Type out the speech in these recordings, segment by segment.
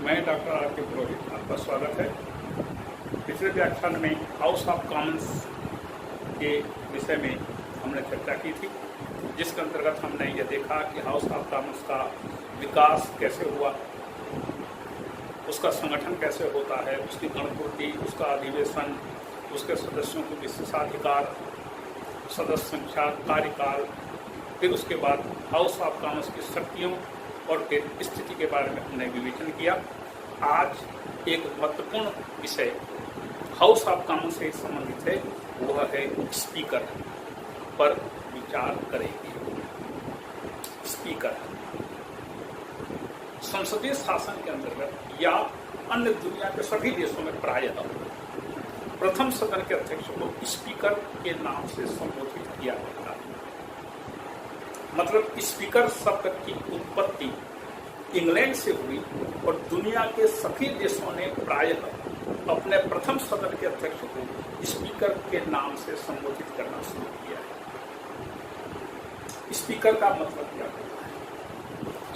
मैं doctor R के पुरोहित, आपका स्वागत है। पिछले व्याख्यान में हाउस ऑफ कॉमन्स के विषय में हमने चर्चा की थी, जिसके अंतर्गत हमने ये देखा कि हाउस ऑफ कॉमन्स का विकास कैसे हुआ, उसका संगठन कैसे होता है, उसकी गणपूर्ति, उसका अधिवेशन, उसके सदस्यों के विशेषाधिकार, सदस्य संख्या, कार्यकाल, फिर उसके बाद हाउस ऑफ कॉमन्स की शक्तियों और फिर स्थिति के बारे में हमने विवेचन किया। आज एक महत्वपूर्ण विषय हाउस ऑफ कॉमन्स से संबंधित है, वह है स्पीकर पर विचार करेंगे। स्पीकर संसदीय शासन के अंतर्गत या अन्य दुनिया के सभी देशों में प्रायः प्रथम सदन के अध्यक्ष को स्पीकर के नाम से संबोधित किया जाता है। मतलब स्पीकर शब्द की उत्पत्ति इंग्लैंड से हुई और दुनिया के सभी देशों ने प्रायः अपने प्रथम सदन के अध्यक्ष को स्पीकर के नाम से संबोधित करना शुरू किया है। स्पीकर का मतलब क्या होता है?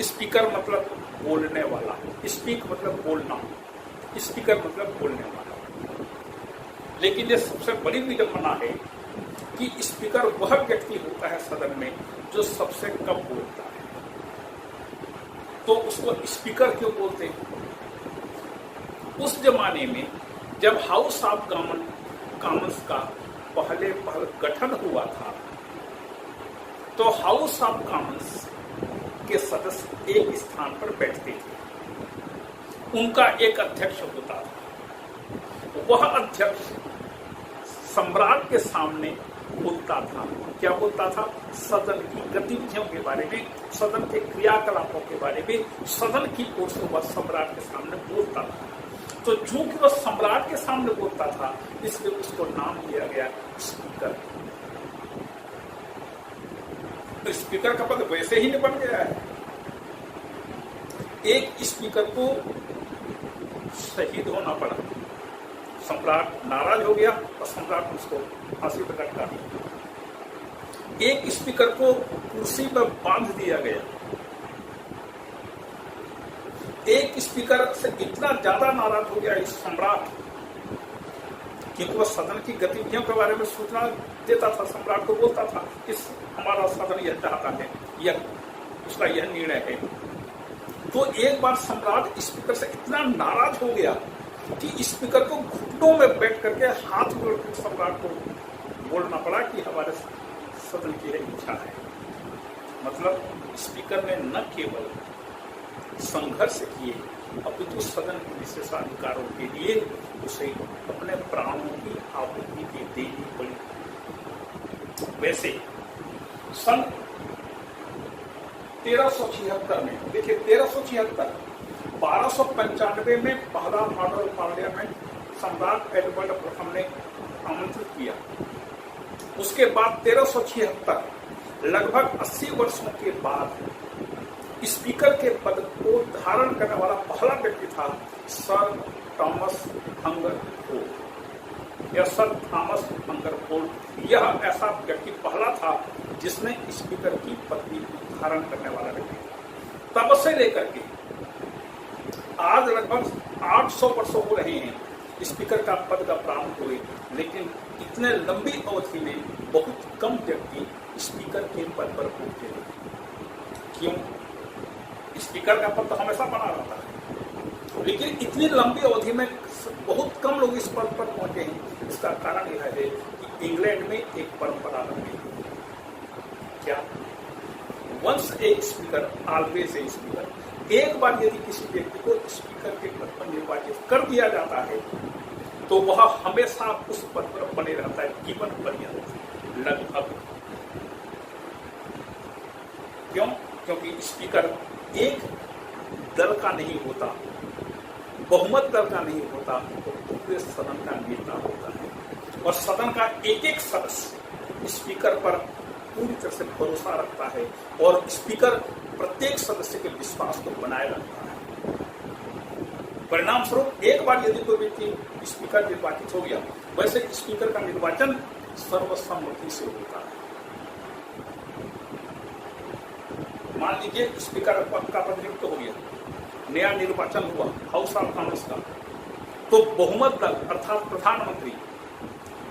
स्पीकर मतलब बोलने वाला, स्पीक मतलब बोलना, स्पीकर मतलब बोलने वाला। लेकिन ये सबसे बड़ी विडंबना है कि स्पीकर वह व्यक्ति होता है सदन में जो सबसे कम बोलता है, तो उसको स्पीकर क्यों बोलते हैं? उस जमाने में जब हाउस ऑफ कॉमन्स का पहले गठन हुआ था, तो हाउस ऑफ कॉमन्स के सदस्य एक स्थान पर बैठते थे, उनका एक अध्यक्ष होता था। वह अध्यक्ष सम्राट के सामने बोलता था। क्या बोलता था? सदन की गतिविधियों के बारे में, सदन के क्रियाकलापों के बारे में, सदन की ओर से वह सम्राट के सामने बोलता था। तो चूंकि वह सम्राट के सामने बोलता था, इसलिए उसको नाम दिया गया स्पीकर। तो स्पीकर का पद वैसे ही निपट गया है। एक स्पीकर को शहीद होना पड़ा, सम्राट नाराज हो गया और सम्राट उसको फांसी पर लटका दिया। एक स्पीकर को कुर्सी पर बांध दिया गया। एक स्पीकर से इतना ज्यादा नाराज हो गया इस सम्राट, क्योंकि वह सदन की गतिविधियों के बारे में सूचना देता था, सम्राट को बोलता था इस हमारा सदन यह चाहता है, यह उसका यह निर्णय है। तो एक बार सम्राट स्पीकर से इतना नाराज हो गया कि स्पीकर को घुटनों में बैठ करके हाथ जोड़कर सम्राट को बोलना पड़ा कि हमारे सदन की यह इच्छा है। मतलब स्पीकर ने न केवल संघर्ष किए, अपितु सदन के विशेषाधिकारों के लिए उसे अपने प्राणों की आहुति भी देनी पड़ी। वैसे सन 1376 में, देखिए 1376, 1295 में पहला मॉडल पार्लियामेंट सम्राट एडवर्ड प्रथम ने आमंत्रित किया। उसके बाद 1376, लगभग 80 वर्षों के बाद स्पीकर के पद को धारण करने वाला पहला व्यक्ति था सर थॉमस हंगरफोर्ड या सर थॉमस हंगरफोर्ड। यह ऐसा व्यक्ति पहला था जिसने स्पीकर की पदवी धारण करने वाला व्यक्ति था। तब से लेकर के आज लगभग 800 वर्ष हो रहे हैं स्पीकर का पद का प्रारंभ हुए, लेकिन इतने लंबी अवधि में बहुत कम व्यक्ति स्पीकर के पद पर पहुंचे। क्यों? स्पीकर का पद तो हमेशा बना रहता है, लेकिन इतनी लंबी अवधि में बहुत कम लोग इस पद पर पहुंचे हैं। इसका कारण यह है कि इंग्लैंड में एक परंपरा रही है। क्या? Once a speaker always a speaker. एक बार यदि किसी व्यक्ति को स्पीकर के पद पर निर्वाचित कर दिया जाता है, तो वह हमेशा उस पद पर बने रहता है, जीवन पर्यंत लगभग। क्यों? क्योंकि स्पीकर एक दल का नहीं होता, बहुमत दल का नहीं होता, तो पूरे सदन का नेता होता है। और सदन का एक एक सदस्य स्पीकर पर पूरी तरह से भरोसा रखता है और स्पीकर प्रत्येक सदस्य के विश्वास को बनाए रखता है। परिणाम स्वरूप एक बार यदि कोई व्यक्ति स्पीकर निर्वाचित हो गया, वैसे स्पीकर का निर्वाचन सर्वसम्मति से होता है। मान लीजिए स्पीकर का पद नियुक्त हो गया, नया निर्वाचन हुआ हाउस ऑफ कॉमन्स का, तो बहुमत दल अर्थात प्रधानमंत्री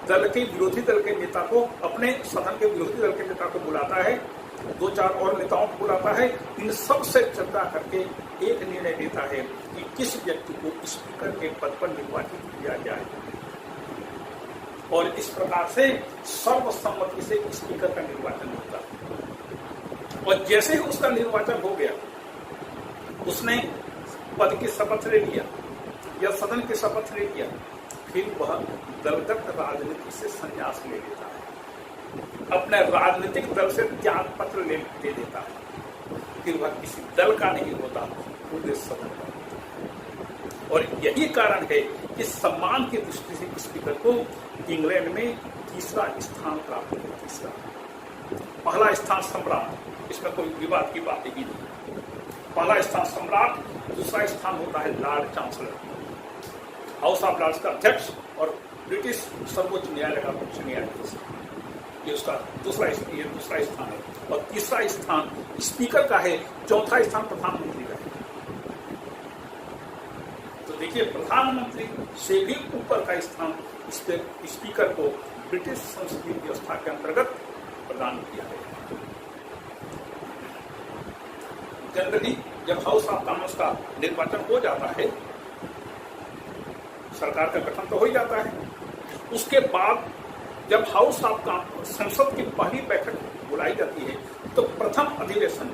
दल के विरोधी दल के नेता को, अपने सदन के विरोधी दल के नेता को बुलाता है, 2-4 और नेताओं को बुलाता है, इन सब से चर्चा करके एक निर्णय देता है कि किस व्यक्ति को स्पीकर के पद पर निर्वाचित किया जाए, और इस प्रकार से सर्वसम्मति से स्पीकर का निर्वाचन होता है। और जैसे ही उसका निर्वाचन हो गया, उसने पद की शपथ ले लिया या सदन की शपथ ले लिया, फिर वह दलगत राजनीति से संन्यास ले लेता है, अपने राजनीतिक दल से त्याग पत्र दे देता है, फिर वह किसी दल का नहीं होता, पूरे सदन का। और यही कारण है कि सम्मान की दृष्टि से स्पीकर को इंग्लैंड में तीसरा स्थान प्राप्त है। तीसरा, पहला स्थान सम्राट, इसमें कोई विवाद की बात ही नहीं। पहला स्थान सम्राट, दूसरा स्थान होता है Lord Chancellor, House of Lords का अध्यक्ष और ब्रिटिश सर्वोच्च न्यायालय का उच्च न्यायाधीश, ये उसका दूसरा स्थान है। और तीसरा स्थान स्पीकर का है, चौथा स्थान प्रधानमंत्री का है। तो देखिए, प्रधानमंत्री से भी ऊपर का स्थान स्पीकर को ब्रिटिश संसदीय व्यवस्था के अंतर्गत प्रदान किया गया। जनरली जब हाउस ऑफ कॉमन्स का निर्वाचन हो जाता है, सरकार का गठन तो हो ही जाता है, उसके बाद जब हाउस ऑफ संसद की पहली बैठक बुलाई जाती है, तो प्रथम अधिवेशन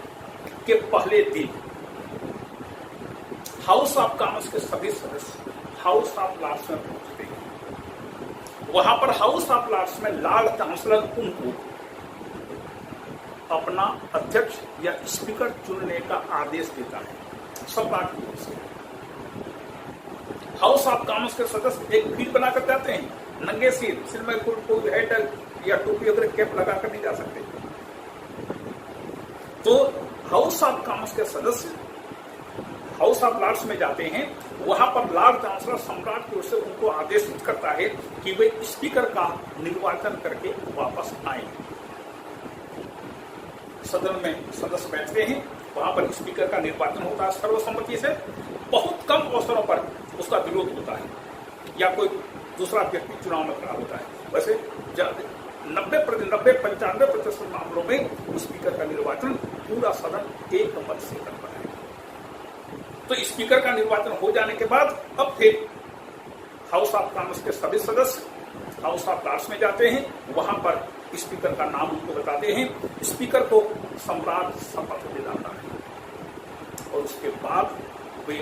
के पहले दिन हाउस ऑफ कॉमन्स के सभी सदस्य हाउस ऑफ लॉर्ड्स में पहुंचते हैं। वहां पर हाउस ऑफ लॉर्ड्स में लॉर्ड चांसलर उनको अपना अध्यक्ष या स्पीकर चुनने का आदेश देता है, सब बात की ओर से। हाउस ऑफ कॉमन्स के सदस्य एक भीड़ बनाकर जाते हैं, नंगे सिर में कोई हेड या टोपी वगैरह कैप लगाकर नहीं जा सकते। तो हाउस ऑफ कॉमन्स के सदस्य हाउस ऑफ लॉर्ड्स में जाते हैं, वहां पर लॉर्ड चांसलर सम्राट की ओर से उनको आदेशित करता है कि वे स्पीकर का निर्वाचन करके वापस आए। सदन में सदस्य बैठते हैं, वहां पर स्पीकर का निर्वाचन होता है सर्वसम्मति से। बहुत कम अवसरों पर उसका विरोध होता है या कोई दूसरा व्यक्ति चुनाव में खड़ा होता है। वैसे 95% मामलों में स्पीकर का निर्वाचन पूरा सदन एक मत से करता है। तो स्पीकर का निर्वाचन हो जाने के बाद अब फिर हाउस ऑफ कॉमन्स के सभी सदस्य हाउस ऑफ लॉर्ड्स में जाते हैं, वहां पर स्पीकर का नाम उनको बताते हैं, स्पीकर को सम्राट शपथ दिलाता है और उसके बाद वे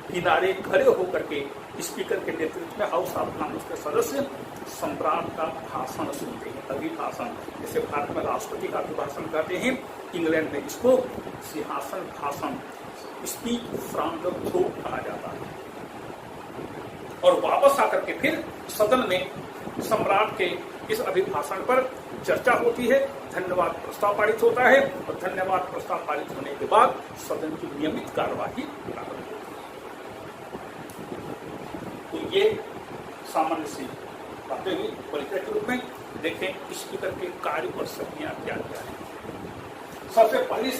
किनारे खड़े होकर के स्पीकर के नेतृत्व में हाउस ऑफ कॉमन्स के सदस्य सम्राट का भाषण सुनते हैं। अभिभाषण, जैसे भारत में राष्ट्रपति का अभिभाषण कहते हैं, इंग्लैंड में इसको सिंहासन भाषण, स्पीक फ्रॉम द थ्रोन कहा जाता है। और वापस आकर के फिर सदन में सम्राट के इस अभिभाषण पर चर्चा होती है, धन्यवाद प्रस्ताव पारित होता है और धन्यवाद प्रस्ताव पारित होने के बाद सदन की नियमित कार्यवाही प्रारंभ होती है। तो ये सामान्य सी बातें हुई। परिचय के रूप में देखें स्पीकर के कार्य और शक्तियां क्या क्या है। सबसे पहली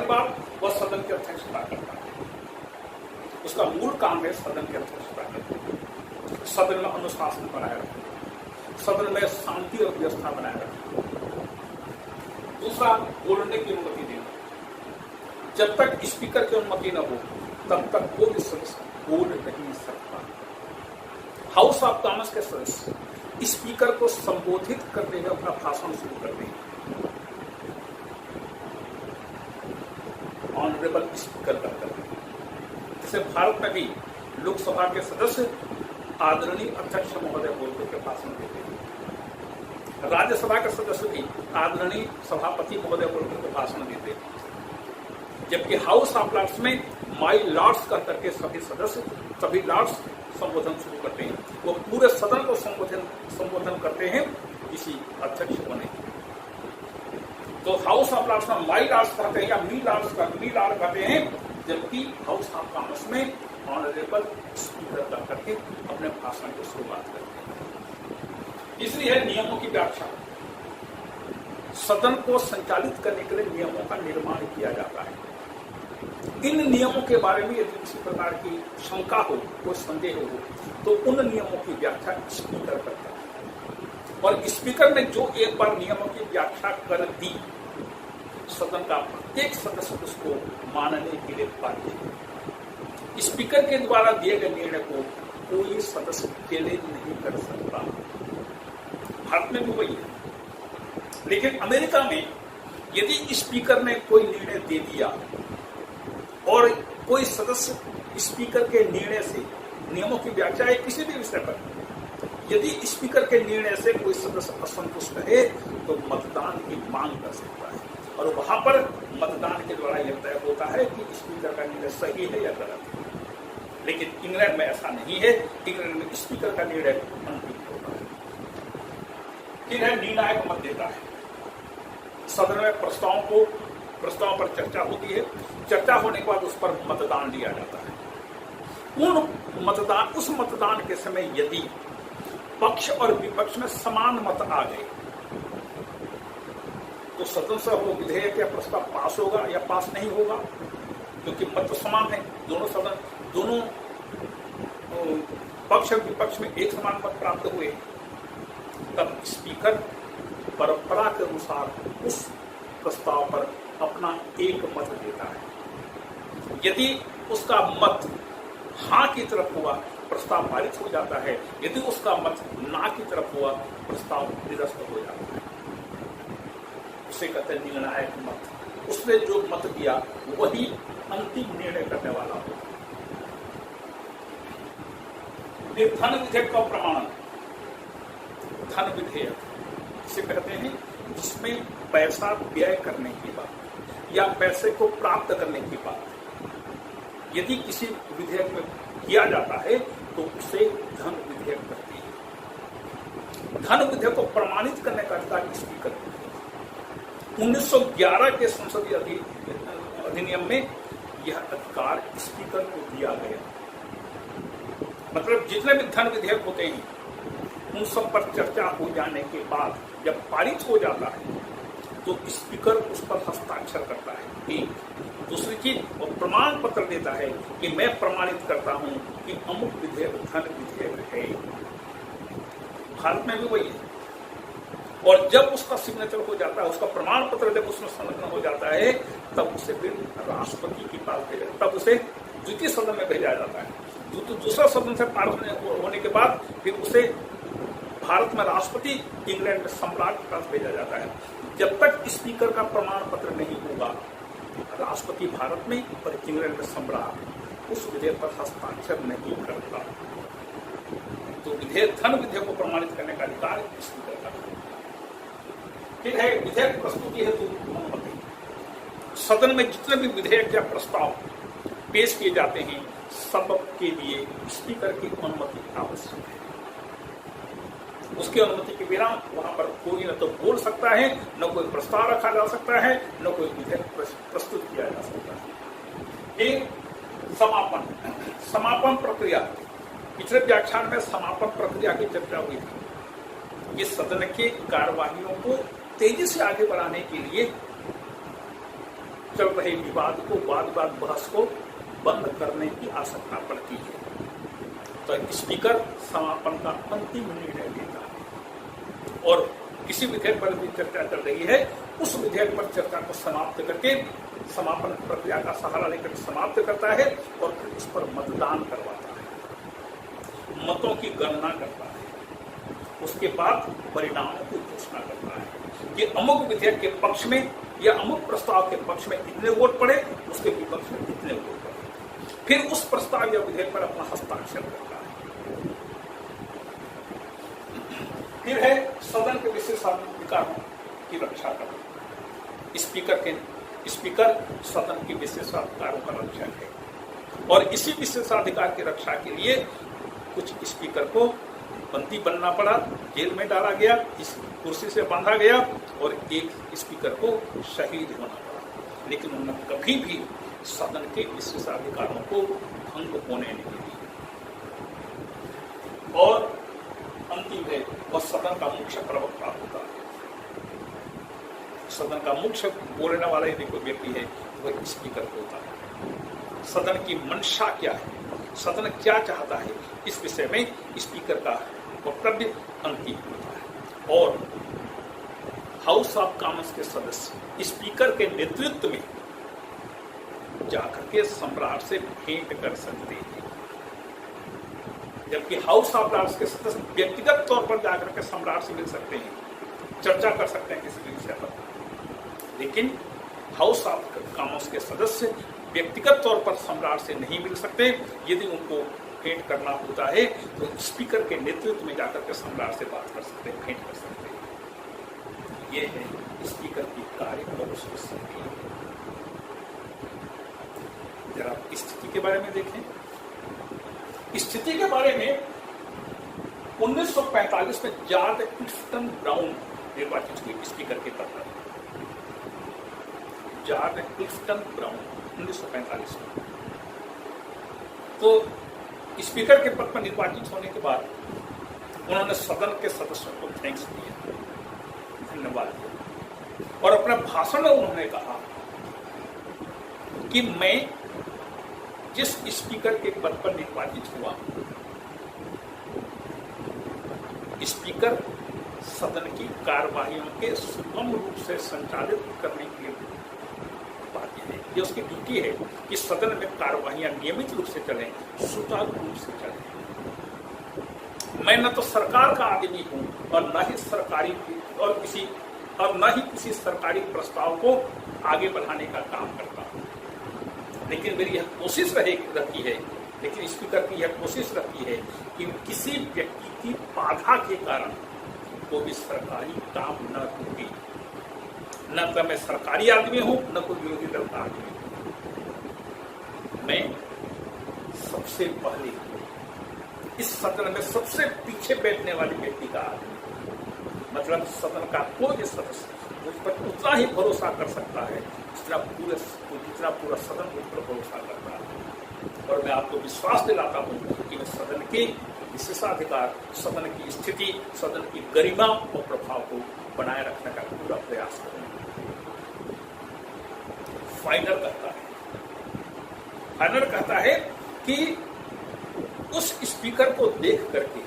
बात वह सदन की अध्यक्षता करता है। उसका मूल काम है सदन की अध्यक्षता करना, सदन में अनुशासन बनाए रखना, सदन में शांति और व्यवस्था बनाए रखना। दूसरा, बोलने की अनुमति देना। जब तक स्पीकर की अनुमति न हो तब तक कोई सदस्य बोल नहीं सकता। हाउस ऑफ कॉमन्स के सदस्य स्पीकर को संबोधित करते हुए अपना भाषण शुरू करते हैं। ऑनरेबल स्पीकर का करते हैं। जैसे भारत में भी लोकसभा के सदस्य आदरणीय अध्यक्ष महोदय बोलकर के भाषण देते हैं। राज्यसभा के सदस्य भी आदरणीय सभापति महोदय बोलकर के भाषण देते हैं। जबकि हाउस ऑफ लॉर्ड्स में माय लॉर्ड्स कह करके सभी सदस्य, सभी लॉर्ड्स संबोधन शुरू करते हैं। वो पूरे सदन को संबोधन करते हैं किसी अध्यक्ष बने। तो हाउस ऑफ लॉर्ड्स में माय लॉर्ड्स कहते हैं या मी लॉर्ड कहते हैं, जबकि हाउस ऑफ कॉमन्स में ऑनरेबल स्पीकर का करके अपने भाषण की शुरुआत करते हैं। तीसरी है नियमों की व्याख्या। सदन को संचालित करने के लिए नियमों का निर्माण किया जाता है। इन नियमों के बारे में यदि किसी प्रकार की शंका हो, कोई संदेह हो, तो उन नियमों की व्याख्या स्पीकर करता है। और स्पीकर ने जो एक बार नियमों की व्याख्या कर दी, सदन का प्रत्येक सदस्य उसको मानने के लिए बाध्य है। स्पीकर के द्वारा दिए गए निर्णय को कोई सदस्य अकेले नहीं कर सकता। भारत में भी वही है, लेकिन अमेरिका में यदि स्पीकर ने कोई निर्णय दे दिया और कोई सदस्य स्पीकर के निर्णय से, नियमों की व्याख्या है किसी भी विषय पर, यदि स्पीकर के निर्णय से कोई सदस्य असंतुष्ट है तो मतदान की मांग कर सकता है, और वहां पर मतदान के द्वारा यह तय होता है कि स्पीकर का निर्णय सही है या गलत है। लेकिन इंग्लैंड में ऐसा नहीं है। इंग्लैंड में स्पीकर का निर्णय अंतिम होता है। फिर है निर्णायक मत देता है। सदन में प्रस्ताव पर चर्चा होती है। चर्चा होने के बाद उस पर मतदान लिया जाता है। उस मतदान के समय यदि पक्ष और विपक्ष में समान मत आ गए तो सदन से वो विधेयक या प्रस्ताव पास होगा या पास नहीं होगा, क्योंकि मत तो समान है। दोनों पक्ष और विपक्ष में एक समान मत प्राप्त हुए, तब स्पीकर परंपरा के अनुसार उस प्रस्ताव पर अपना एक मत देता है। यदि उसका मत हाँ की तरफ हुआ, प्रस्ताव पारित हो जाता है। यदि उसका मत ना की तरफ हुआ, प्रस्ताव निरस्त हो जाता है। उसे कहते हैं निर्णायक मत। उसने जो मत दिया वही अंतिम निर्णय करने वाला होगा। धन विधेयक का प्रमाणन। धन विधेयक इसे कहते हैं जिसमें पैसा व्यय करने की बात या पैसे को प्राप्त करने की बात यदि किसी विधेयक में किया जाता है तो उसे धन विधेयक कहते हैं। धन विधेयक को प्रमाणित करने का अधिकार स्पीकर को है। 1911 के संसदीय अधिनियम में यह अधिकार स्पीकर को दिया गया। मतलब जितने भी धन विधेयक होते हैं उन सब पर चर्चा हो जाने के बाद जब पारित हो जाता है तो स्पीकर उस पर हस्ताक्षर करता है। एक दूसरी चीज वो प्रमाण पत्र देता है कि मैं प्रमाणित करता हूं कि अमुक विधेयक धन विधेयक है। भारत में भी वही है। और जब उसका सिग्नेचर हो जाता है, उसका प्रमाण पत्र जब उसमें संलग्न हो जाता है, तब उसे फिर राष्ट्रपति की पास भेजा, तब उसे द्वितीय सदन में भेजा जाता है। दूसरा सदन से पारित होने के बाद फिर उसे भारत में राष्ट्रपति, इंग्लैंड में सम्राट के पास भेजा जाता है। जब तक स्पीकर का प्रमाण पत्र नहीं होगा, राष्ट्रपति भारत में और इंग्लैंड में सम्राट उस विधेयक पर हस्ताक्षर नहीं करता। तो धन विधेयक को प्रमाणित करने का अधिकार स्पीकर का है। फिर है विधेयक प्रस्तुति हेतु अनुमति। सदन में जितने भी विधेयक या प्रस्ताव पेश किए जाते हैं सबके लिए स्पीकर की अनुमति आवश्यक है। उसकी अनुमति के बिना वहां पर कोई न तो बोल सकता है, न कोई प्रस्ताव रखा जा सकता है, न कोई विधेयक प्रस्तुत किया जा सकता है। एक समापन प्रक्रिया। पिछले व्याख्यान में समापन प्रक्रिया की चर्चा हुई थी। ये सदन के कार्यवाहियों को तेजी से आगे बढ़ाने के लिए चल रहे विवाद को, वाद बहस को बंद करने की आवश्यकता पड़ती है। तो स्पीकर समापन का अंतिम निर्णय लेता है और किसी विधेयक पर भी चर्चा चल रही है, उस विधेयक पर चर्चा को समाप्त करके समापन प्रक्रिया का सहारा लेकर समाप्त करता है और फिर उस पर मतदान करवाता है, मतों की गणना करता है। उसके बाद परिणामों की घोषणा करता है कि अमुक विधेयक के पक्ष में या अमुक प्रस्ताव के पक्ष में इतने वोट पड़े, उसके विपक्ष में इतने वोट पड़े। फिर उस प्रस्ताव या विधेयक पर अपना हस्ताक्षर करता है। फिर है सदन के विशेषाधिकारों की रक्षा करना। स्पीकर सदन के विशेषाधिकारों का रक्षक है और इसी विशेषाधिकार की रक्षा के लिए कुछ स्पीकर को बंदी बनना पड़ा, जेल में डाला गया, इस कुर्सी से बांधा गया और एक स्पीकर को शहीद होना पड़ा। लेकिन उन्होंने कभी भी सदन के विशेषाधिकारों को भंग होने नहीं दिया। और अंतिम है वह सदन का मुख्य प्रवक्ता होता है। सदन का मुख्य बोलने वाला यदि कोई व्यक्ति है वह स्पीकर होता है। सदन की मंशा क्या है, सदन क्या चाहता है, इस विषय में स्पीकर का वक्तव्य अंकित होता है। और हाउस ऑफ कॉमन्स के सदस्य स्पीकर के नेतृत्व में जाकर के सम्राट से भेंट कर सकते हैं, जबकि हाउस ऑफ लॉर्ड्स के सदस्य व्यक्तिगत तौर पर जाकर के सम्राट से मिल सकते हैं, चर्चा कर सकते हैं किसी भी विषय पर। लेकिन हाउस ऑफ कॉमन्स के सदस्य व्यक्तिगत तौर पर सम्राट से नहीं मिल सकते। यदि उनको भेंट करना होता है तो स्पीकर के नेतृत्व में जाकर के सम्राट से बात कर सकते हैं, भेंट कर सकते हैं। ये है स्पीकर की कार्य और उसकी स्थिति। जरा स्थिति के बारे में देखें। स्थिति के बारे में 1945 में जॉर्ज क्लिफ्टन ब्राउन निर्वाचित हुए स्पीकर के पद पर। जॉर्ज क्लिफ्टन ब्राउन 1945 में तो स्पीकर के पद पर निर्वाचित होने के बाद उन्होंने सदन के सदस्यों को थैंक्स दिया, धन्यवाद दिया, और अपने भाषण में उन्होंने कहा कि मैं जिस स्पीकर के पद पर निर्वाचित हुआ, स्पीकर सदन की कार्यवाहियों के सुगम रूप से संचालित करने के लिए बाध्य है। ये उसकी ड्यूटी है कि सदन में कार्यवाहियां नियमित रूप से चलें, सुचारू रूप से चलें। मैं न तो सरकार का आदमी हूं और न ही किसी सरकारी प्रस्ताव को आगे बढ़ाने का काम करता हूं। लेकिन मेरी यह कोशिश रहती है, लेकिन स्पीकर की यह कोशिश रहती है कि किसी व्यक्ति की बाधा के कारण कोई भी सरकारी काम न रुके। न तो मैं सरकारी आदमी हूं, न कोई विरोधी दल का आदमी हूं। मैं सबसे पहले इस सदन में सबसे पीछे बैठने वाले व्यक्ति का आदमी, मतलब सदन का कोई सदस्य मुझ पर उतना ही भरोसा कर सकता है जितना पूरा सदन मुझ पर भरोसा करता है। और मैं आपको विश्वास दिलाता हूं कि मैं सदन के विशेषाधिकार, सदन की स्थिति, सदन की गरिमा और प्रभाव को बनाए रखने का पूरा प्रयास करूंगा। फाइनल कहता है कि उस स्पीकर को देख करके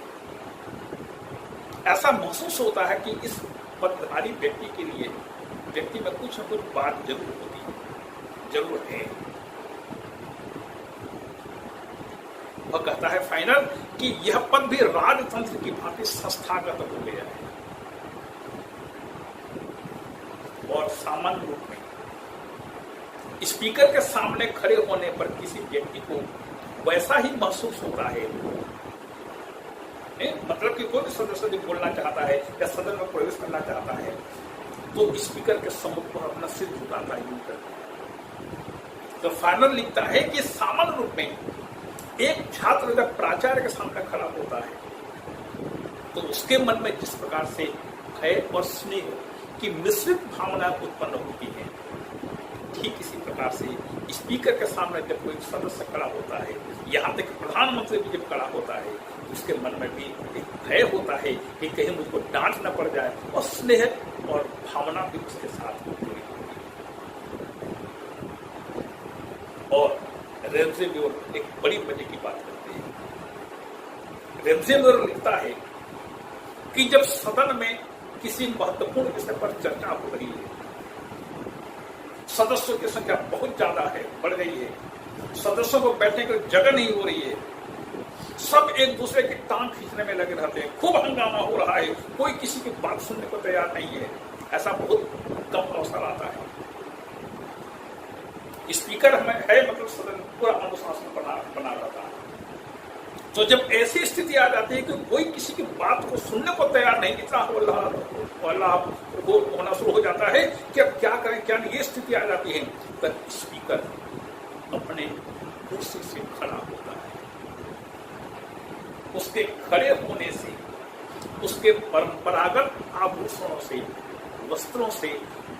ऐसा महसूस होता है कि इस पदधारी व्यक्ति में कुछ न कुछ बात जरूर होती है, जरूर है। वह कहता है फाइनल कि यह पद भी राजतंत्र की भांति संस्थागत हो गया है और सामान्य रूप में स्पीकर के सामने खड़े होने पर किसी व्यक्ति को वैसा ही महसूस होता है, मतलब कि कोई भी सदस्य जो बोलना चाहता है या सदन में प्रवेश करना चाहता है तो स्पीकर के सम्मुख पर अपना सिर झुकाता है। तो फाइनल लिखता है कि सामान्य रूप में एक छात्र जब प्राचार्य के सामने खड़ा होता है तो उसके मन में जिस प्रकार से भय और स्नेह की मिश्रित भावना उत्पन्न होती है, ठीक इसी प्रकार से स्पीकर के सामने जब कोई सदस्य खड़ा होता है, यहाँ तक प्रधानमंत्री भी जब खड़ा होता है, उसके मन में भी एक भय होता है कि कहीं मुझको डांट न पड़ जाए, और स्नेह और भावना भी उसके साथ होती है। और रैमसे म्योर एक बड़ी मजे की बात करते हैं। रैमसे म्योर लिखता है कि जब सदन में किसी महत्वपूर्ण विषय पर चर्चा हो रही है, सदस्यों की संख्या बहुत ज्यादा है, बढ़ गई है, सदस्यों को बैठने की जगह नहीं हो रही है, सब एक दूसरे की टांग खींचने में लगे रहते हैं, खूब हंगामा हो रहा है, कोई किसी की बात सुनने को तैयार नहीं है, ऐसा बहुत कम अवसर आता है। स्पीकर हमें है, मतलब सदन पूरा अनुशासन बना रहता है। तो जब ऐसी स्थिति आ जाती है कि कोई किसी की बात को सुनने को तैयार नहीं, इतना होना शुरू हो जाता है कि अब क्या करें क्या नहीं, ये स्थिति आ जाती है, तब स्पीकर अपने कुर्सी से खड़ा होता है। उसके खड़े होने से, उसके परंपरागत आभूषणों से, वस्त्रों से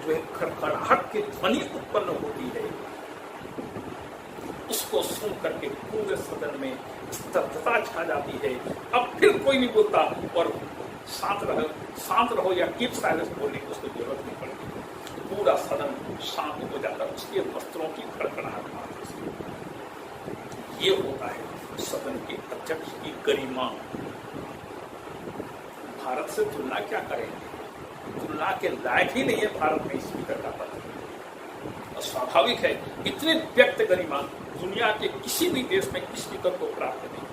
जो एक खड़खड़ाहट की ध्वनि उत्पन्न होती है, उसको सुन करके पूरे सदन में स्तब्धता छा जाती है। अब फिर कोई नहीं बोलता और शांत रहो या कीप साइलेंस बोलने की उसको जरूरत नहीं पड़ती। पूरा सदन शांत हो जाता है उसके वस्त्रों की खड़खड़ाहट मात्र से। ये होता है सदन के अध्यक्ष की गरिमा। भारत से तुलना क्या करेंगे, तुलना के लायक ही नहीं है भारत में स्पीकर का पद। और स्वाभाविक है इतनी व्यक्त गरिमा दुनिया के किसी भी देश में स्पीकर को प्राप्त नहीं।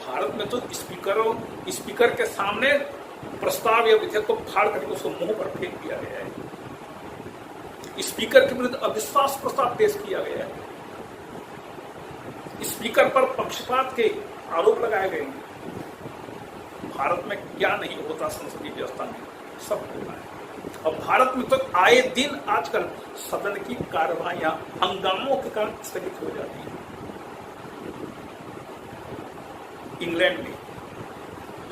भारत में तो स्पीकर के सामने प्रस्ताव या विधेयक को फाड़ करके उसको मुंह पर फेंक दिया गया है। स्पीकर के विरुद्ध अविश्वास प्रस्ताव पेश किया गया है। स्पीकर पर पक्षपात के आरोप लगाए गए हैं। भारत में क्या नहीं होता संसदीय व्यवस्था में, सब होता है। और भारत में तो आए दिन आजकल सदन की कार्यवाहियां हंगामों के कारण स्थगित हो जाती है। इंग्लैंड में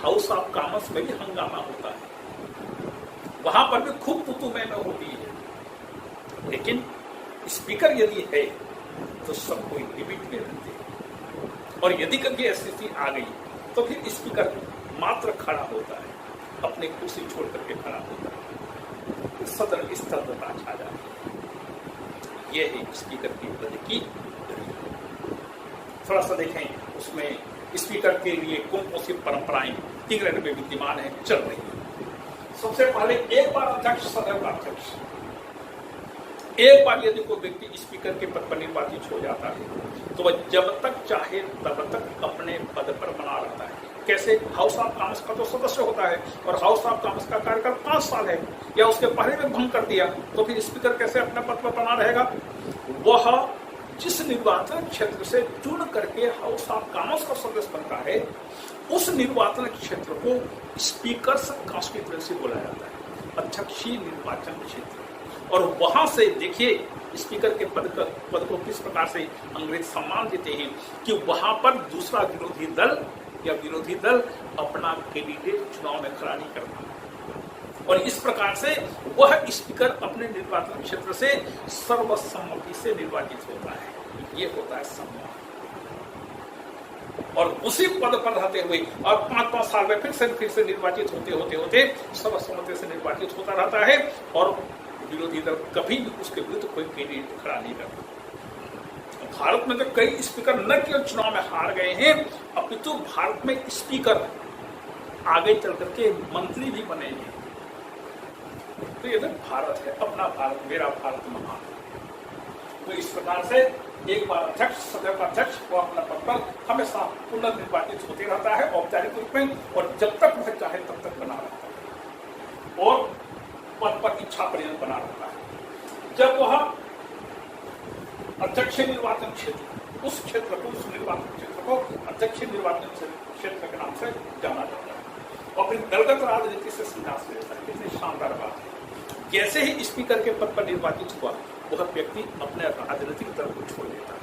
हाउस ऑफ कॉमन्स में भी हंगामा होता है, वहां पर भी खूब तुतुमय में होती है। लेकिन स्पीकर यदि है तो सब कोई लिमिट में रहते हैं। और यदि कभी ऐसी स्थिति आ गई तो फिर स्पीकर मात्र खड़ा होता है, अपने कुर्सी छोड़ करके खड़ा होता है, सदन स्तब्धता छा जाती है। यह है स्पीकर की पद की। थोड़ा सा देखें उसमें स्पीकर के लिए कौन कौन सी परंपराएं इंग्लैंड में विद्यमान है, चल रही है। सबसे पहले एक बार अध्यक्ष सदन का अध्यक्ष, एक बार यदि कोई व्यक्ति स्पीकर के पद पर निर्वाचित हो जाता है तो वह जब तक चाहे तब तक अपने पद पर बना रहता है। कैसे? हाउस ऑफ कॉमन्स का तो सदस्य होता है और हाउस ऑफ कॉमन्स का कार्यकाल 5 साल है, या उसके पहले में भंग कर दिया तो फिर स्पीकर कैसे अपने पद पर बना रहेगा? वह जिस निर्वाचन क्षेत्र से चुन करके हाउस ऑफ कॉमन्स का सदस्य बनता है उस निर्वाचन क्षेत्र को स्पीकर्स कॉन्स्टिट्यूएंसी बोला जाता है, अध्यक्षीय निर्वाचन क्षेत्र। और वहां से देखिए स्पीकर के पद को किस प्रकार से अंग्रेज सम्मान देते हैं कि वहां पर दूसरा विरोधी दल अपना कैंडिडेट चुनाव में खड़ा नहीं करता। और इस प्रकार से वह स्पीकर अपने निर्वाचन क्षेत्र से सर्वसम्मति से निर्वाचित होता है। ये होता है सम्मान। और उसी पद पर रहते हुए और 5-5 साल में फिर से निर्वाचित होते सर्वसम्मति से निर्वाचित होता रहता है। और विरोधी दल कभी भी उसके विरुद्ध कोई कैंडिडेट खड़ा नहीं करता। भारत में तो कई स्पीकर न केवल चुनाव में हार गए हैं, अपितु भारत में स्पीकर आगे चल करके मंत्री भी बने हैं। तो ये तो भारत है, अपना भारत, मेरा भारत महान। तो इस प्रकार से एक बार अध्यक्ष, सदन का अध्यक्ष वो अपना पद पर हमेशा पुनर्निर्वाचित होते रहता है औपचारिक रूप में, और जब तक वह चाहे तब तक बना रहता है और पद पर इच्छा पर्यंत बना रहता है। जब वह अध्यक्ष निर्वाचन क्षेत्र, उस क्षेत्र को, उस निर्वाचन क्षेत्र को अध्यक्ष निर्वाचन क्षेत्र के नाम से जाना जाता है और फिर दलगत राजनीति से संन्यास लेता है। कितनी शानदार बात है। जैसे ही स्पीकर के पद पर निर्वाचित हुआ वह व्यक्ति अपने राजनीतिक दल को छोड़ देता है,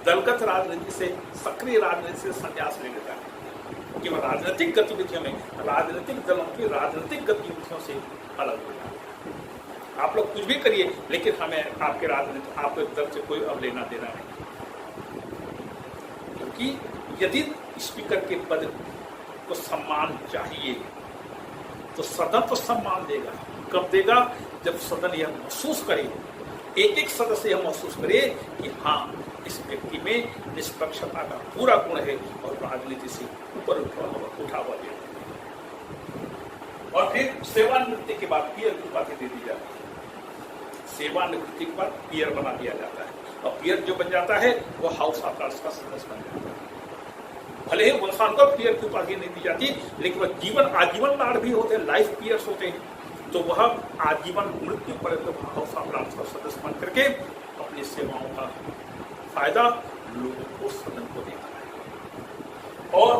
दलगत राजनीति से, सक्रिय राजनीति से संन्यास ले लेता है कि वह राजनीतिक गतिविधियों में राजनीतिक दलों की राजनीतिक गतिविधियों से अलग हो जाता है। आप लोग कुछ भी करिए लेकिन हमें आपके राजनीति, आपके दल से कोई अब लेना देना नहीं। क्योंकि यदि स्पीकर के पद को सम्मान चाहिए तो सदन तो सम्मान देगा। कब देगा? जब सदन यह महसूस करे, एक एक सदस्य यह महसूस करे कि हाँ, इस व्यक्ति में निष्पक्षता का पूरा गुण है और राजनीति से ऊपर उठा हुआ है। और फिर सेवानिवृत्ति के बाद पीयर की उपाधि दे दी जाती है। सेवानिवृत्ति के बाद पीयर बना दिया जाता है और पीयर जो बन जाता है वो हाउस ऑफ लॉर्ड्स का सदस्य बन जाता है। भले ही इंसान को पीयर की उपाधि नहीं दी जाती, लेकिन वह आजीवन लॉर्ड भी होते हैं, लाइफ पीयर्स होते हैं। तो वह आजीवन मृत्यु पर्यंत हाउस ऑफ लॉर्ड्स का सदस्य बन करके अपनी सेवाओं का फायदा लोगों को, सदन को देता है। और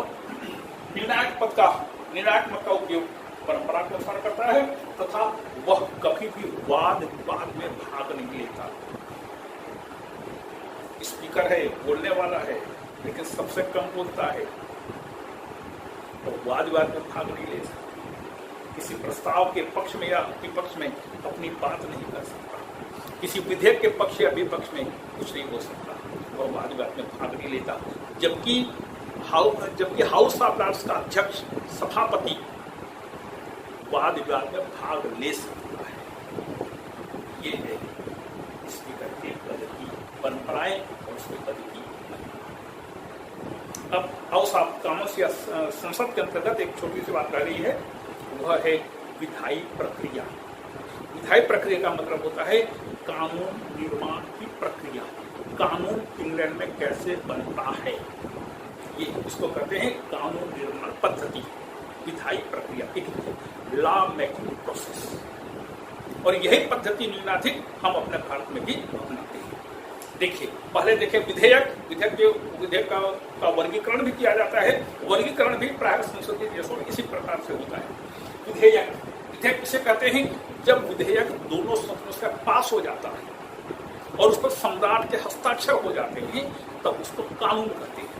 निर्णायक मत का उपयोग परंपरा के अनुसार करता है तथा वह कभी भी वाद विवाद में भाग नहीं लेता। स्पीकर है, बोलने वाला है, लेकिन सबसे कम बोलता है और वाद विवाद में भाग नहीं ले सकता। किसी प्रस्ताव के पक्ष में या विपक्ष में अपनी बात नहीं कर सकता, किसी विधेयक के पक्ष या विपक्ष में कुछ नहीं हो सकता, वह वाद विवाद में भाग नहीं लेता। जबकि हाउस ऑफ लॉर्ड्स का अध्यक्ष, सभापति वाद विवाद में भाग ले सकता है। ये है स्पीकर के पद की पर आए और उसके पद की। अब हाउस ऑफ कॉमन्स या संसद के अंतर्गत एक छोटी सी बात रह रही है, वह है विधायी प्रक्रिया। विधायी प्रक्रिया का मतलब होता है कानून निर्माण की प्रक्रिया। कानून इंग्लैंड में कैसे बनता है, ये इसको कहते हैं कानून निर्माण पद्धति, विधायी प्रक्रिया, एक लॉ मेकिंग प्रोसेस। और यही पद्धति न्यूनाधिक हम अपने भारत में भी अपनाते हैं। देखिए, पहले देखें विधेयक का वर्गीकरण भी किया जाता है। वर्गीकरण भी प्राय संसदीय देशों में इसी प्रकार से होता है। विधेयक किसे कहते हैं? जब विधेयक दोनों सदनों से पास हो जाता है और उस पर सम्राट के हस्ताक्षर हो जाते हैं, तब उसको कानून कहते हैं।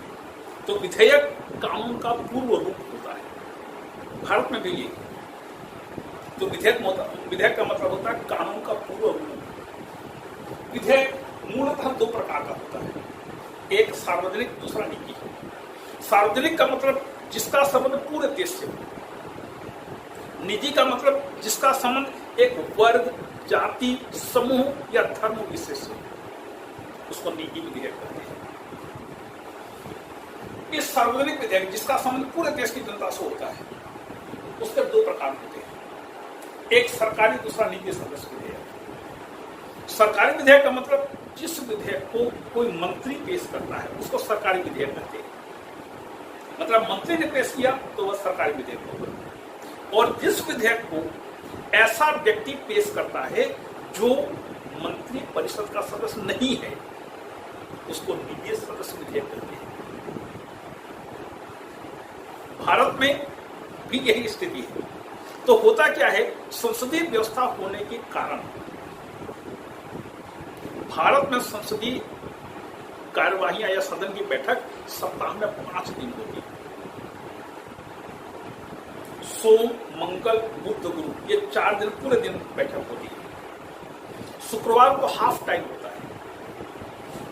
तो विधेयक कानून का पूर्व रूप होता है। भारत में भी ये तो विधेयक का मतलब होता है कानून का पूर्व रूप। विधेयक मूलतः दो प्रकार का होता है, एक सार्वजनिक, दूसरा निजी। सार्वजनिक का मतलब जिसका संबंध पूरे देश से हो। निजी का मतलब जिसका संबंध एक वर्ग, जाति, समूह या धर्म विशेष से, उसको निजी विधेयक कहते हैं। इस सार्वजनिक विधेयक जिसका संबंध पूरे देश की जनता से होता है, उसके दो प्रकार होते हैं, एक सरकारी, दूसरा निजी सदस्य विधेयक। सरकारी विधेयक का मतलब जिस विधेयक को कोई मंत्री पेश करता है उसको सरकारी विधेयक कहते हैं। मतलब मंत्री ने पेश किया तो वह सरकारी विधेयक होगा। और जिस विधेयक को ऐसा व्यक्ति पेश करता है जो मंत्री परिषद का सदस्य नहीं है, उसको निजी सदस्य विधेयक कहते हैं। भारत में भी यही स्थिति है। तो होता क्या है, संसदीय व्यवस्था होने के कारण भारत में संसदीय कार्यवाहियां या सदन की बैठक सप्ताह में 5 दिन होती है। सोम, मंगल, बुध, गुरु, ये 4 दिन पूरे दिन बैठक होती है। शुक्रवार को हाफ टाइम होता है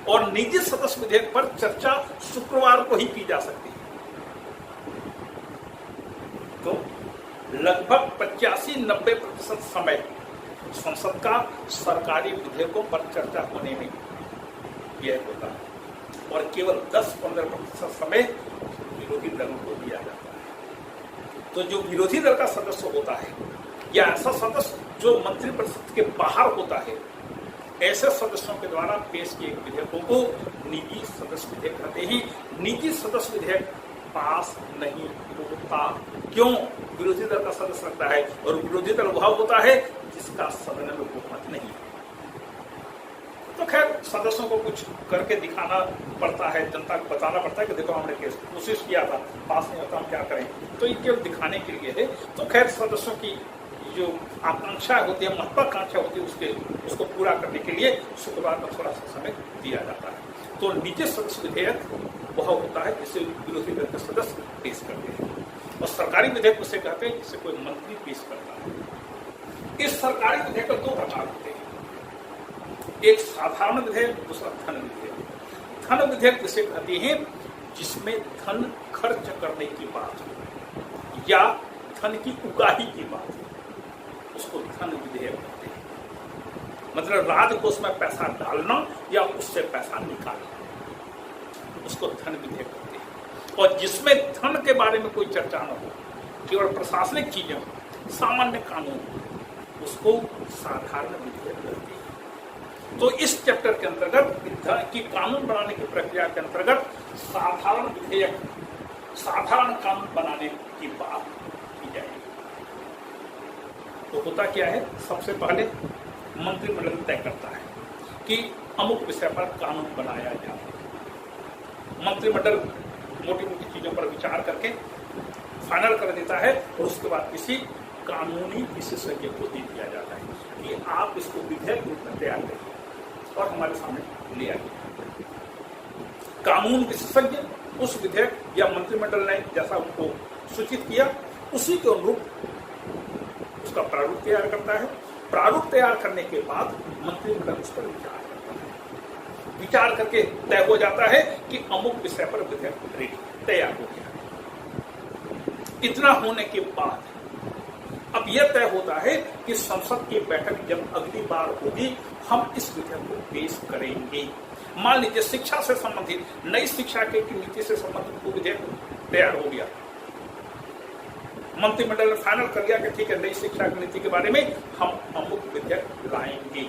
और निजी सदस्य विधेयक पर चर्चा शुक्रवार को ही की जा सकती है। तो लगभग 85-90% समय संसद का सरकारी विधेयकों पर चर्चा होने में यह होता है और केवल 10-15% समय विरोधी दलों को दिया जाता है। तो जो विरोधी दल का सदस्य होता है या ऐसा सदस्य जो मंत्रिपरिषद के बाहर होता है, ऐसे सदस्यों के द्वारा पेश किए विधेयकों को निजी सदस्य विधेयक कहते हैं। निजी सदस्य विधेयक पास नहीं होता। क्यों? विरोधी दल का सदस्य रखता है और विरोधी दल वह होता है जिसका सदन में बहुमत नहीं है। तो खैर, सदस्यों को कुछ करके दिखाना पड़ता है, जनता को बताना पड़ता है कि देखो हमने कोशिश किया था, पास नहीं होता, हम क्या करें। तो ये केवल दिखाने के लिए है। तो खैर, सदस्यों की जो आकांक्षा होती है, महत्वाकांक्षा होती है, उसको पूरा करने के लिए शुक्रवार को थोड़ा सा समय दिया जाता है। तो निजी सदस्य विधेयक वह होता है जिसे विरोधी दल के सदस्य पेश करते हैं और सरकारी विधेयक उसे कहते हैं जिसे कोई मंत्री पेश करता है। इस सरकारी विधेयक के 2 प्रकार होते हैं, एक साधारण विधेयक, दूसरा धन विधेयक। धन विधेयक जिसे कहते हैं जिसमें धन खर्च करने की बात हो या धन की उगाही की बात हो, उसको धन विधेयक कहते हैं। मतलब राजकोष में पैसा डालना या उससे पैसा निकालना, उसको धन विधेयक कहते हैं। और जिसमें धन के बारे में कोई चर्चा न हो, केवल प्रशासनिक चीजें, सामान्य कानून, उसको साधारण विधेयक कहते हैं। तो इस चैप्टर के अंतर्गत की कानून बनाने की प्रक्रिया के अंतर्गत साधारण विधेयक, साधारण कानून बनाने की बात की जाएगी। तो होता क्या है, सबसे पहले मंत्रिमंडल तय करता है कि अमुक विषय पर कानून बनाया जाए। मंत्रिमंडल मोटी मोटी चीजों पर विचार करके फाइनल कर देता है और उसके बाद किसी कानूनी विशेषज्ञ को दे दिया जाता है कि आप इसको विधेयक रूप में तैयार करिए और हमारे सामने ले आइए। कानून विशेषज्ञ उस विधेयक या मंत्रिमंडल ने जैसा उनको सूचित किया उसी के अनुरूप उसका प्रारूप तैयार करता है। प्रारूप तैयार करने के बाद मंत्रिमंडल उस पर विचार करता है। विचार करके तय हो जाता है कि अमुक विषय पर विधेयक रेडी तैयार हो गया। इतना होने के बाद अब यह तय होता है कि संसद की बैठक जब अगली बार होगी हम इस विधेयक को पेश करेंगे। मान लीजिए शिक्षा से संबंधित नई शिक्षा की नीति से संबंधित कोई विधेयक तैयार हो गया, मंत्रिमंडल ने फाइनल कर लिया कि ठीक है नई शिक्षा की नीति के बारे में हम अमुक विधेयक लाएंगे,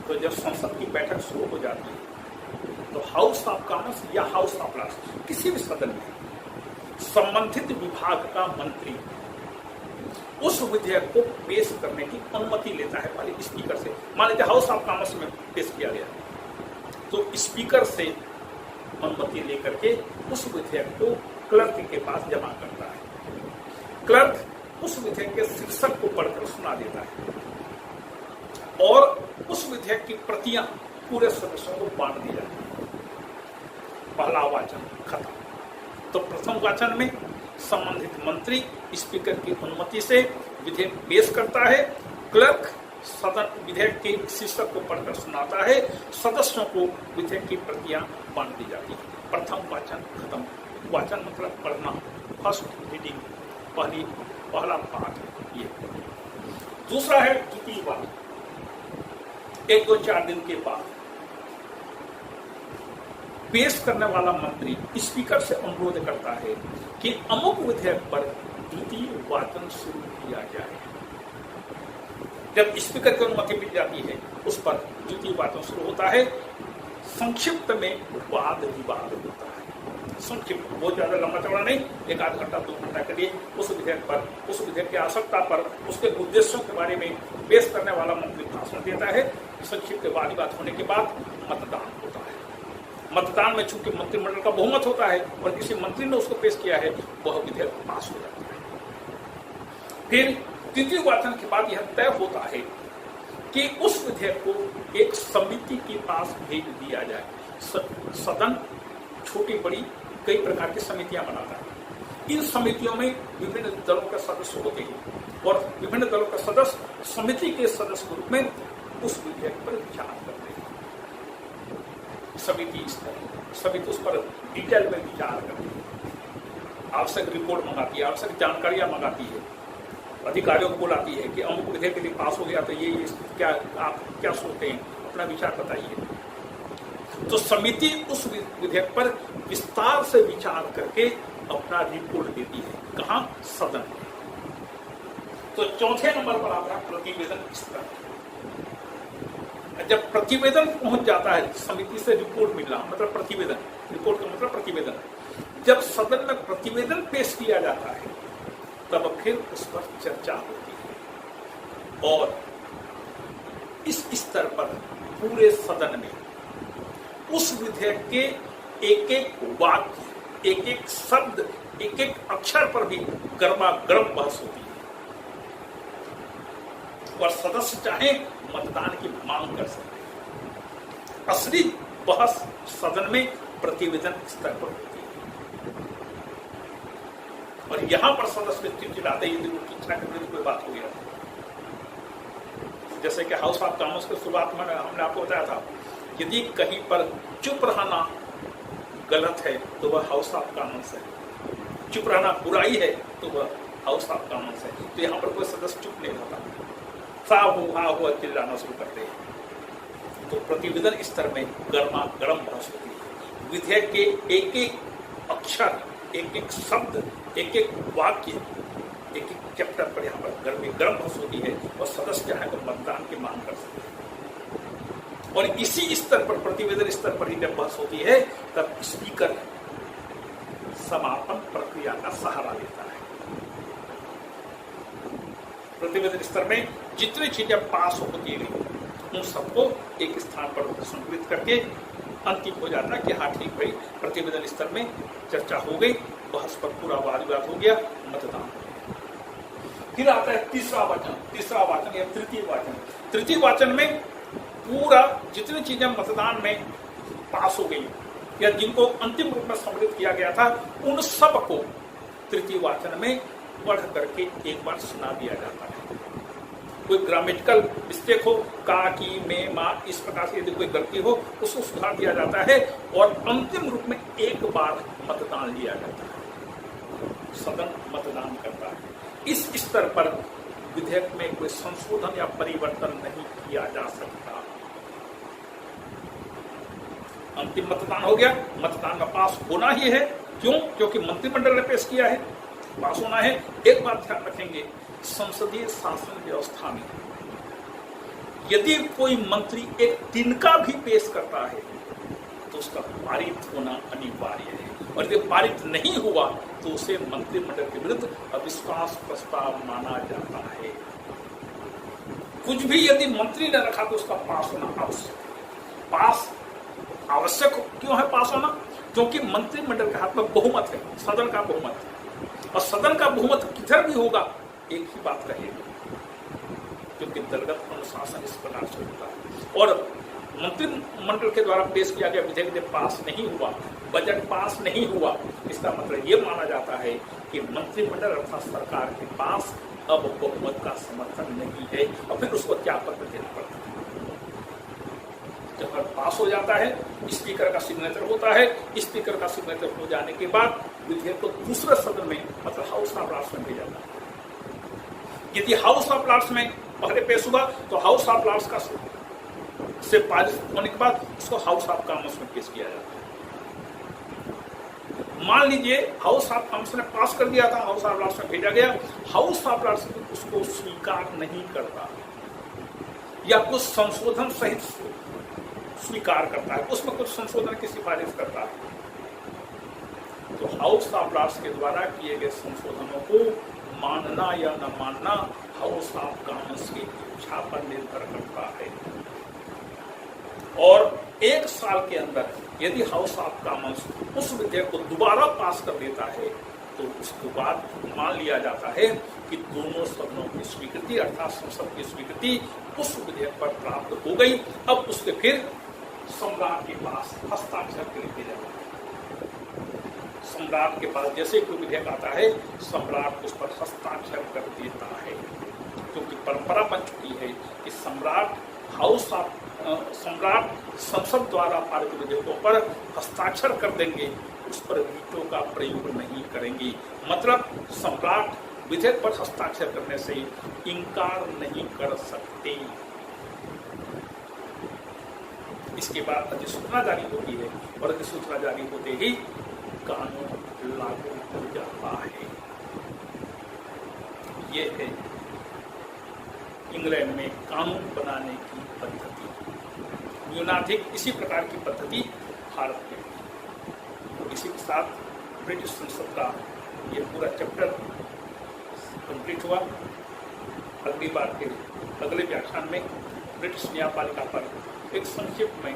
तो जब संसद की बैठक शुरू हो जाती है तो हाउस ऑफ कॉमन्स या हाउस ऑफ लॉर्ड्स किसी भी सदन में संबंधित विभाग का मंत्री उस विधेयक को पेश करने की अनुमति लेता है पहले स्पीकर से। मान लीजिए हाउस ऑफ कॉमन्स में पेश किया गया तो स्पीकर से अनुमति लेकर के उस विधेयक को क्लर्क के पास जमा करता है। क्लर्क उस विधेयक के शीर्षक को पढ़कर सुना देता है और उस विधेयक की प्रतियां पूरे सदस्यों को बांट दी जाती है। पहला वाचन खत्म। तो प्रथम वाचन में संबंधित मंत्री स्पीकर की अनुमति से विधेयक पेश करता है, क्लर्क सदन विधेयक के शीर्षक को पढ़कर सुनाता है, सदस्यों को विधेयक की प्रतियां बांट दी जाती है। प्रथम वाचन खत्म। वाचन मतलब पढ़ना, फर्स्ट रीडिंग, पहला पाठ। ये दूसरा है द्वितीय वाचन। 1-2-4 दिन के बाद पेश करने वाला मंत्री स्पीकर से अनुरोध करता है कि अमुक विधेयक पर द्वितीय वाचन शुरू किया जाए। जब स्पीकर की अनुमति मिल जाती है उस पर द्वितीय वाचन शुरू होता है। संक्षिप्त में वाद विवाद होता है। संक्षिप्त, बहुत ज्यादा लंबा चौड़ा नहीं, 1-आध घंटा 2 घंटा के लिए उस विधेयक पर, उस विधेयक की आवश्यकता पर, उसके उद्देश्यों के बारे में पेश करने वाला मंत्री भाषण देता है। संक्षिप्त वाद विवाद होने के बाद मतदान होता है। मतदान में चूंकि मंत्रिमंडल का बहुमत होता है और किसी मंत्री ने उसको पेश किया है, वह विधेयक पास हो जाता है। फिर द्वितीय वाचन के बाद यह तय होता है कि उस विधेयक को एक समिति के पास भेज दिया जाए। सदन छोटी बड़ी कई प्रकार की समितियां बनाता है। इन समितियों में विभिन्न दलों के सदस्य होते हैं और विभिन्न दलों के सदस्य समिति के सदस्य के रूप में उस विधेयक पर विचार करते हैं। समिति उस पर डिटेल में विचार करती है, आवश्यक रिपोर्ट मंगाती है, आवश्यक जानकारियां मंगाती है, अधिकारियों को बुलाती है कि अमुक विधेयक यदि पास हो गया तो ये क्या आप क्या सोचते हैं, अपना विचार बताइए। तो समिति उस विधेयक पर विस्तार से विचार करके अपना रिपोर्ट देती है। कहां? सदन में। तो चौथे नंबर पर आता है प्रतिवेदन स्तर। जब प्रतिवेदन पहुंच जाता है, समिति से रिपोर्ट मिलना मतलब प्रतिवेदन, रिपोर्ट का मतलब प्रतिवेदन। जब सदन में प्रतिवेदन पेश किया जाता है तब फिर उस पर चर्चा होती है और इस स्तर पर पूरे सदन में उस विधेयक के एक एक वाक्य, एक एक शब्द, एक एक अक्षर पर भी गर्मा गर्म बहस होती है और सदस्य चाहे मतदान की मांग कर सकते हैं। असली बहस सदन में प्रतिवेदन स्तर पर होती है और यहां पर सदस्य चिड़चिड़ाते ही चिड़चिड़ा करने की कोई बात हो गया। जैसे कि हाउस ऑफ कॉमन्स की शुरुआत में हमने आपको बताया था, यदि कहीं पर चुप रहना गलत है तो वह हाउस ऑफ कॉमन्स है, चुप रहना बुराई है तो वह हाउस ऑफ कॉमन्स है। तो यहाँ पर कोई सदस्य चुप नहीं रहता, सा हुआ चिल्लाना शुरू करते हैं। तो प्रतिवेदन स्तर में गर्मा गर्म बहस होती है। विधेयक के एक एक अक्षर, एक एक शब्द, एक एक वाक्य, एक एक चैप्टर पर यहाँ पर गर्म बहस होती है और सदस्य चाहे तो मतदान की मांग कर सकते हैं। और इसी स्तर पर, प्रतिवेदन स्तर पर ही जब बहस होती है तब स्पीकर समापन प्रक्रिया का सहारा लेता है। प्रतिवेदन स्तर में जितनी चीजें पास होती है उन सबको एक स्थान पर संकलित करके अंतिम हो जाता है कि हाँ ठीक भाई, प्रतिवेदन स्तर में चर्चा हो गई, बहस पर पूरा वाद विवाद हो गया, मतदान। फिर आता है तीसरा वाचन या तृतीय वाचन। तृतीय वाचन में पूरा जितनी चीजें मतदान में पास हो गई या जिनको अंतिम रूप में सम्मिलित किया गया था उन सब को तृतीय वाचन में बढ़ करके एक बार सुना दिया जाता है। कोई ग्रामेटिकल मिस्टेक हो, का, की, में, मा, इस प्रकार से यदि कोई गलती हो उसको सुधार दिया जाता है और अंतिम रूप में एक बार मतदान लिया जाता है। सदन मतदान करता है। इस स्तर पर विधेयक में कोई संशोधन या परिवर्तन नहीं किया जा सकता। अंतिम मतदान हो गया, मतदान में पास होना ही है। क्यों? क्योंकि मंत्रिमंडल ने पेश किया है, पास होना है। एक बात ध्यान रखेंगे, संसदीय शासन व्यवस्था में यदि कोई मंत्री एक तिनका भी पेश करता है तो उसका पारित होना अनिवार्य है, और यदि पारित नहीं हुआ तो उसे मंत्रिमंडल के विरुद्ध अविश्वास प्रस्ताव माना जाता है। कुछ भी यदि मंत्री ने रखा तो उसका पास होना आवश्यक है। पास आवश्यक क्यों है पास होना? क्योंकि मंत्रिमंडल के हाथ में बहुमत है, सदन का बहुमत है, और सदन का बहुमत किधर भी होगा एक ही बात कहेगा, क्योंकि दलगत अनुशासन इस प्रकार से होता है। और मंत्रिमंडल के द्वारा पेश किया गया विधेयक जब पास नहीं हुआ, बजट पास नहीं हुआ, इसका मतलब ये माना जाता है कि मंत्रिमंडल अर्थात सरकार के पास अब बहुमत का समर्थन नहीं है, और फिर उसको त्यागपत्र देना पड़ता है। जब पास हो जाता है, स्पीकर का सिग्नेचर होता है, स्पीकर का सिग्नेचर हो जाने के बाद विधेयक को दूसरे सदन में मतलब हाउस ऑफ लॉर्ड्स में भेजा जाता है। यदि हाउस ऑफ लॉर्ड्स में पहले पेश हुआ तो हाउस ऑफ लॉर्ड्स का से पारित होने के बाद उसको हाउस ऑफ कॉमन्स में पेश किया जाता है। मान लीजिए हाउस ऑफ कॉमन्स ने पास कर दिया था, हाउस ऑफ लॉर्ड्स में भेजा गया, हाउस ऑफ लॉर्ड्स उसको स्वीकार नहीं करता या कुछ संशोधन सहित स्वीकार करता है, उसमें कुछ संशोधन की सिफारिश करता है, तो हाउस ऑफ लॉर्ड्स के द्वारा किए गए संशोधनों को मानना या न मानना हाउस ऑफ कॉमन्स की इच्छा पर निर्भर करता है। और एक साल के अंदर यदि हाउस ऑफ कॉमन्स उस विधेयक को दोबारा पास कर देता है तो उसके बाद मान लिया जाता है कि दोनों सदनों की स्वीकृति अर्थात संसद की स्वीकृति उस विधेयक पर प्राप्त हो गई। अब उसके फिर सम्राट के पास हस्ताक्षर के लिए भेजा जाता है। सम्राट के पास जैसे कोई विधेयक आता है, सम्राट उस पर हस्ताक्षर कर देता है, क्योंकि परंपरा बन चुकी है कि सम्राट संसद द्वारा पारित विधेयकों पर हस्ताक्षर कर देंगे, उस पर वीटो का प्रयोग नहीं करेंगे। मतलब सम्राट विधेयक पर हस्ताक्षर करने से इनकार नहीं कर सकते। इसके बाद अधिसूचना जारी होती है, और अधिसूचना जारी होते ही कानून लागू हो जाता है। ये है इंग्लैंड में कानून बनाने की पद्धति। न्यूनाधिक इसी प्रकार की पद्धति भारत में। तो इसी के साथ ब्रिटिश संसद का ये पूरा चैप्टर कंप्लीट हुआ। अगली बार के अगले व्याख्यान में ब्रिटिश न्यायपालिका पर एक संक्षिप्त में